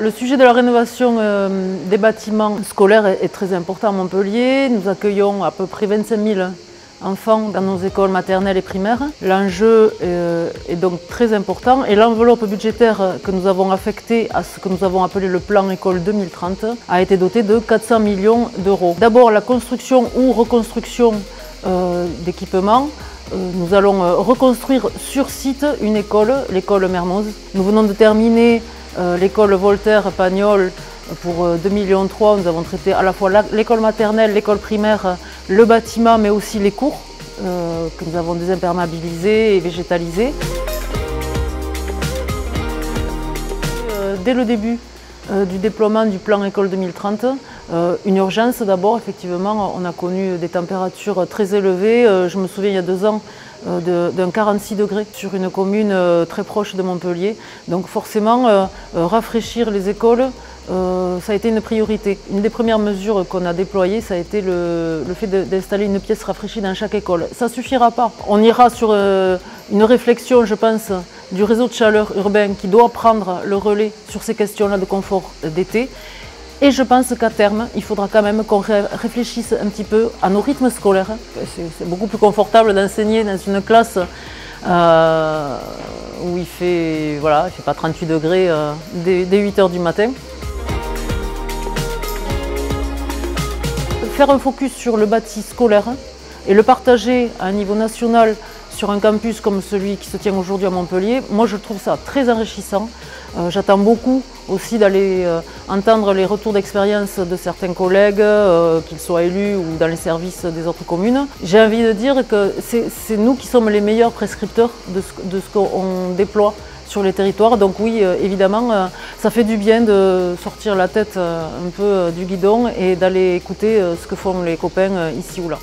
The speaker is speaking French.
Le sujet de la rénovation des bâtiments scolaires est très important à Montpellier. Nous accueillons à peu près 25 000 enfants dans nos écoles maternelles et primaires. L'enjeu est donc très important et l'enveloppe budgétaire que nous avons affectée à ce que nous avons appelé le plan École 2030 a été dotée de 400 millions d'euros. D'abord la construction ou reconstruction d'équipements. Nous allons reconstruire sur site une école, l'école Mermoz. Nous venons de terminer l'école Voltaire-Pagnol pour 2,3 millions. Nous avons traité à la fois l'école maternelle, l'école primaire, le bâtiment, mais aussi les cours que nous avons désimperméabilisés et végétalisés. Dès le début du déploiement du plan École 2030, une urgence d'abord, effectivement, on a connu des températures très élevées. Je me souviens il y a 2 ans d'un 46 degrés sur une commune très proche de Montpellier. Donc forcément, rafraîchir les écoles, ça a été une priorité. Une des premières mesures qu'on a déployées, ça a été le fait d'installer une pièce rafraîchie dans chaque école. Ça ne suffira pas. On ira sur une réflexion, je pense, du réseau de chaleur urbain qui doit prendre le relais sur ces questions-là de confort d'été. Et je pense qu'à terme, il faudra quand même qu'on réfléchisse un petit peu à nos rythmes scolaires. C'est beaucoup plus confortable d'enseigner dans une classe où il fait pas 38 degrés dès 8 h du matin. Faire un focus sur le bâti scolaire et le partager à un niveau national sur un campus comme celui qui se tient aujourd'hui à Montpellier, moi je trouve ça très enrichissant. J'attends beaucoup aussi d'aller entendre les retours d'expérience de certains collègues, qu'ils soient élus ou dans les services des autres communes. J'ai envie de dire que c'est nous qui sommes les meilleurs prescripteurs de ce qu'on déploie sur les territoires. Donc oui, évidemment, ça fait du bien de sortir la tête un peu du guidon et d'aller écouter ce que font les copains ici ou là.